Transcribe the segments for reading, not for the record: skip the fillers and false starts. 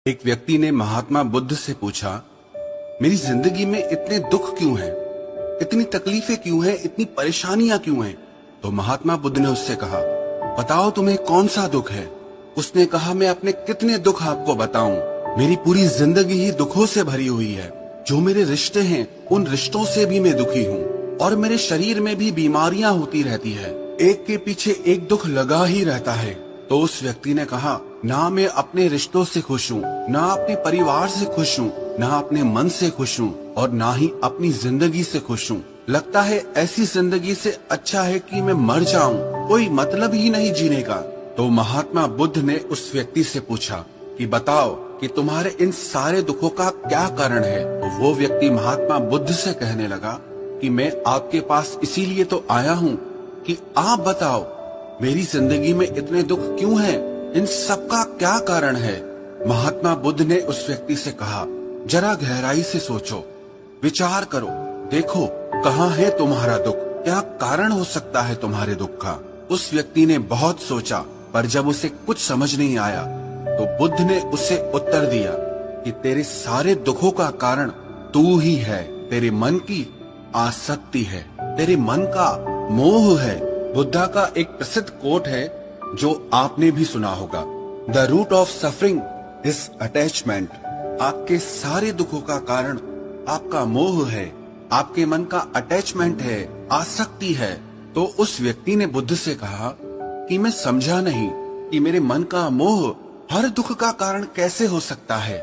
एक व्यक्ति ने महात्मा बुद्ध से पूछा, मेरी जिंदगी में इतने दुख क्यों हैं? इतनी तकलीफें क्यों हैं? इतनी परेशानियां क्यों हैं? तो महात्मा बुद्ध ने उससे कहा, बताओ तुम्हें कौन सा दुख है? उसने कहा, मैं अपने कितने दुख आपको बताऊं? मेरी पूरी जिंदगी ही दुखों से भरी हुई है। जो मेरे रिश्ते हैं उन रिश्तों से भी मैं दुखी हूँ और मेरे शरीर में भी बीमारियां होती रहती है। एक के पीछे एक दुख लगा ही रहता है। तो उस व्यक्ति ने कहा, ना मैं अपने रिश्तों से खुश हूँ, ना अपने परिवार से खुश हूँ, ना अपने मन से खुश हूँ और ना ही अपनी जिंदगी से खुश हूँ। लगता है ऐसी जिंदगी से अच्छा है कि मैं मर जाऊं, कोई मतलब ही नहीं जीने का। तो महात्मा बुद्ध ने उस व्यक्ति से पूछा कि बताओ कि तुम्हारे इन सारे दुखों का क्या कारण है? तो वो व्यक्ति महात्मा बुद्ध से कहने लगा कि मैं आपके पास इसीलिए तो आया हूँ कि आप बताओ मेरी जिंदगी में इतने दुख क्यों हैं? इन सब का क्या कारण है? महात्मा बुद्ध ने उस व्यक्ति से कहा, जरा गहराई से सोचो, विचार करो, देखो कहाँ है तुम्हारा दुख? क्या कारण हो सकता है तुम्हारे दुख का? उस व्यक्ति ने बहुत सोचा, पर जब उसे कुछ समझ नहीं आया तो बुद्ध ने उसे उत्तर दिया कि तेरे सारे दुखों का कारण तू ही है। तेरे मन की आसक्ति है, तेरे मन का मोह है। बुद्धा का एक प्रसिद्ध कोट है जो आपने भी सुना होगा, the root of suffering is attachment. आपके सारे दुखों का कारण आपका मोह है, आपके मन का अटैचमेंट है, आसक्ति है। तो उस व्यक्ति ने बुद्ध से कहा कि मैं समझा नहीं कि मेरे मन का मोह हर दुख का कारण कैसे हो सकता है।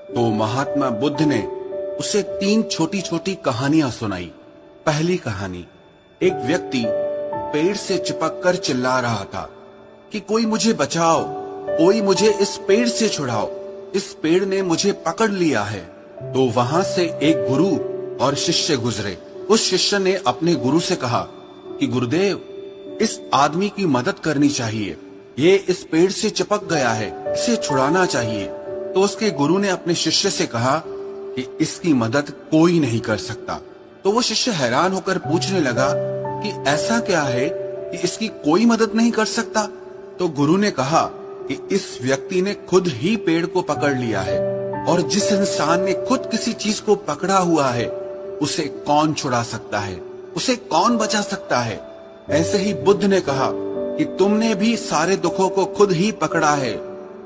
तो महात्मा बुद्ध ने उसे 3 छोटी छोटी कहानियां सुनाई। पहली कहानी, एक व्यक्ति पेड़ से चिपक कर चिल्ला रहा था कि कोई मुझे बचाओ, कोई मुझे इस पेड़ से छुड़ाओ, इस पेड़ ने मुझे पकड़ लिया है। तो वहां से एक गुरु और शिष्य गुजरे। उस शिष्य ने अपने गुरु से कहा कि गुरुदेव, इस आदमी की मदद करनी चाहिए, ये इस पेड़ से चिपक गया है, इसे छुड़ाना चाहिए। तो उसके गुरु ने अपने शिष्य से कहा कि इसकी मदद कोई नहीं कर सकता। तो वो शिष्य हैरान होकर पूछने लगा कि ऐसा क्या है कि इसकी कोई मदद नहीं कर सकता? तो गुरु ने कहा कि इस व्यक्ति ने खुद ही पेड़ को पकड़ लिया है, और जिस इंसान ने खुद किसी चीज को पकड़ा हुआ है उसे कौन छुड़ा सकता है, उसे कौन बचा सकता है? ऐसे ही बुद्ध ने कहा कि तुमने भी सारे दुखों को खुद ही पकड़ा है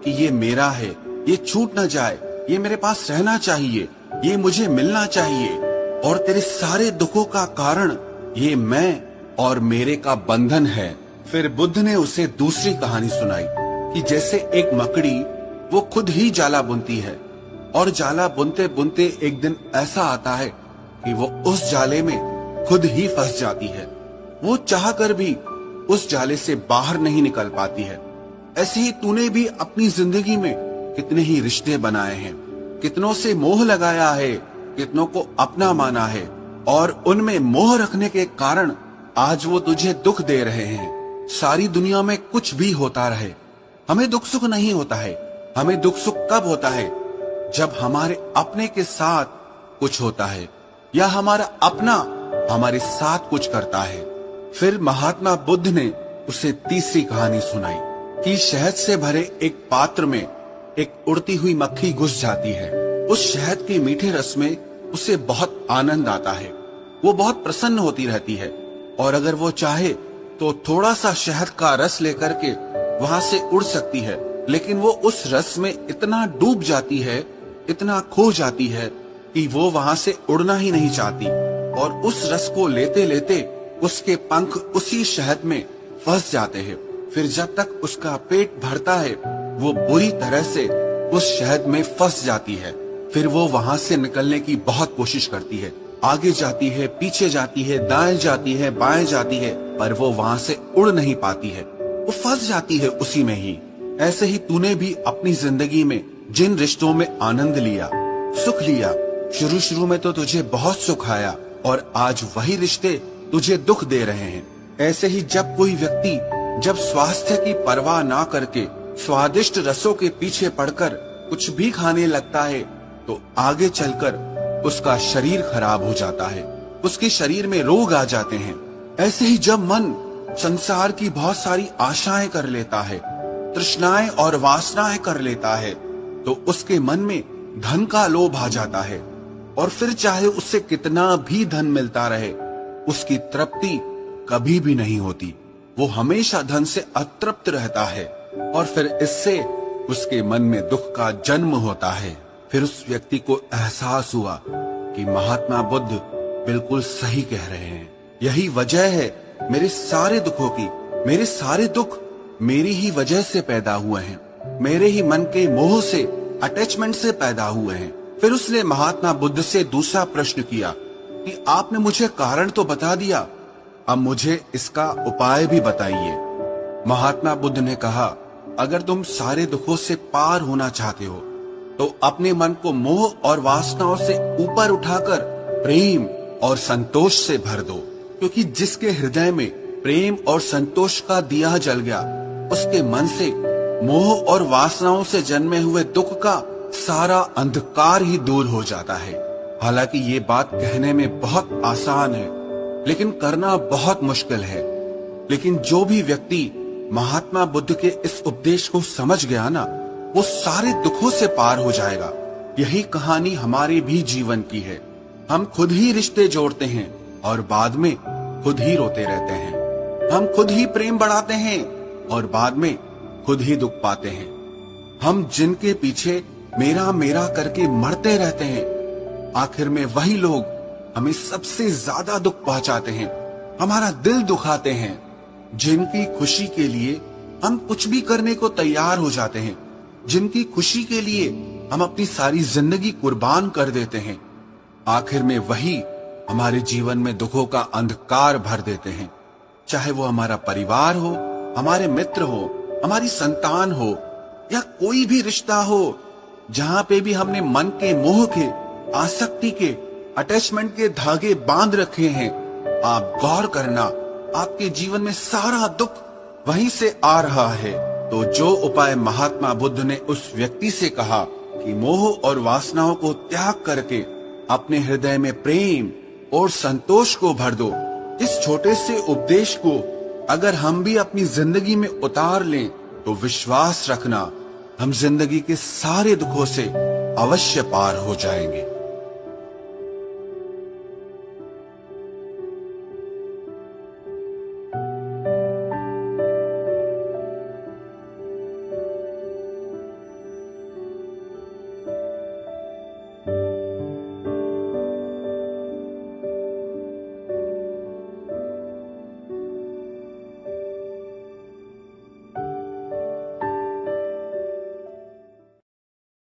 कि ये मेरा है, ये छूट न जाए, ये मेरे पास रहना चाहिए, ये मुझे मिलना चाहिए, और तेरे सारे दुखों का कारण ये मैं और मेरे का बंधन है। फिर बुद्ध ने उसे दूसरी कहानी सुनाई कि जैसे एक मकड़ी वो खुद ही जाला बुनती है, और जाला बुनते बुनते एक दिन ऐसा आता है कि वो उस जाले में खुद ही फंस जाती है। वो चाहकर भी उस जाले से बाहर नहीं निकल पाती है। ऐसे ही तूने भी अपनी जिंदगी में कितने ही रिश्ते बनाए हैं, कितनों से मोह लगाया है, कितनों को अपना माना है, और उनमें मोह रखने के कारण आज वो तुझे दुख दे रहे हैं। सारी दुनिया में कुछ भी होता रहे, हमें दुख सुख नहीं होता है। हमें दुख सुख कब होता है? जब हमारे अपने के साथ कुछ होता है, या हमारा अपना हमारे साथ कुछ करता है। फिर महात्मा बुद्ध ने उसे तीसरी कहानी सुनाई कि शहद से भरे एक पात्र में एक उड़ती हुई मक्खी घुस जाती है। उस शहद के मीठे रस में उसे बहुत आनंद आता है, वो बहुत प्रसन्न होती रहती है, और अगर वो चाहे तो थोड़ा सा शहद का रस लेकर के वहां से उड़ सकती है। लेकिन वो उस रस में इतना डूब जाती है, इतना खो जाती है कि वो वहां से उड़ना ही नहीं चाहती, और उस रस को लेते लेते उसके पंख उसी शहद में फंस जाते हैं। फिर जब तक उसका पेट भरता है वो बुरी तरह से उस शहद में फंस जाती है। फिर वो वहां से निकलने की बहुत कोशिश करती है, आगे जाती है, पीछे जाती है, दाएं जाती है, बाएं जाती है, पर वो वहां से उड़ नहीं पाती है, वो फंस जाती है उसी में ही। ऐसे ही तूने भी अपनी जिंदगी में जिन रिश्तों में आनंद लिया, सुख लिया, शुरू शुरू में तो तुझे बहुत सुख आया, और आज वही रिश्ते तुझे दुख दे रहे हैं। ऐसे ही जब कोई व्यक्ति जब स्वास्थ्य की परवाह ना करके स्वादिष्ट रसों के पीछे पड़कर कुछ भी खाने लगता है तो आगे चलकर उसका शरीर खराब हो जाता है, उसके शरीर में रोग आ जाते हैं। ऐसे ही जब मन संसार की बहुत सारी आशाएं कर लेता है, तृष्णाएं और वासनाएं कर लेता है, तो उसके मन में धन का लोभ आ जाता है और फिर चाहे उससे कितना भी धन मिलता रहे, उसकी तृप्ति कभी भी नहीं होती। वो हमेशा धन से अतृप्त रहता है और फिर इससे उसके मन में दुख का जन्म होता है। फिर उस व्यक्ति को एहसास हुआ कि महात्मा बुद्ध बिल्कुल सही कह रहे हैं। यही वजह है मेरे सारे दुखों की। मेरे सारे दुख मेरी ही वजह से पैदा हुए हैं, मेरे ही मन के मोह से, अटैचमेंट से पैदा हुए हैं। फिर उसने महात्मा बुद्ध से दूसरा प्रश्न किया कि आपने मुझे कारण तो बता दिया, अब मुझे इसका उपाय भी बताइए। महात्मा बुद्ध ने कहा, अगर तुम सारे दुखों से पार होना चाहते हो तो अपने मन को मोह और वासनाओं से ऊपर उठाकर प्रेम और संतोष से भर दो, क्योंकि जिसके हृदय में प्रेम और संतोष का दिया जल गया, उसके मन से मोह और वासनाओं से जन्मे हुए दुख का सारा अंधकार ही दूर हो जाता है। हालांकि ये बात कहने में बहुत आसान है, लेकिन करना बहुत मुश्किल है। लेकिन जो भी व्यक्ति महात्मा बुद्ध के इस उपदेश को समझ गया ना, वो सारे दुखों से पार हो जाएगा। यही कहानी हमारे भी जीवन की है। हम खुद ही रिश्ते जोड़ते हैं और बाद में खुद ही रोते रहते हैं। हम खुद ही प्रेम बढ़ाते हैं और बाद में खुद ही दुख पाते हैं। हम जिनके पीछे मेरा मेरा करके मरते रहते हैं, आखिर में वही लोग हमें सबसे ज्यादा दुख पहुंचाते हैं, हमारा दिल दुखाते हैं। जिनकी खुशी के लिए हम कुछ भी करने को तैयार हो जाते हैं, जिनकी खुशी के लिए हम अपनी सारी जिंदगी कुर्बान कर देते हैं, आखिर में वही हमारे जीवन में दुखों का अंधकार भर देते हैं। चाहे वो हमारा परिवार हो, हमारे मित्र हो, हमारी संतान हो या कोई भी रिश्ता हो, जहां पे भी हमने मन के मोह के, आसक्ति के, अटैचमेंट के धागे बांध रखे हैं, आप गौर करना, आपके जीवन में सारा दुख वहीं से आ रहा है। तो जो उपाय महात्मा बुद्ध ने उस व्यक्ति से कहा कि मोह और वासनाओं को त्याग करके अपने हृदय में प्रेम और संतोष को भर दो, इस छोटे से उपदेश को अगर हम भी अपनी जिंदगी में उतार लें तो विश्वास रखना, हम जिंदगी के सारे दुखों से अवश्य पार हो जाएंगे।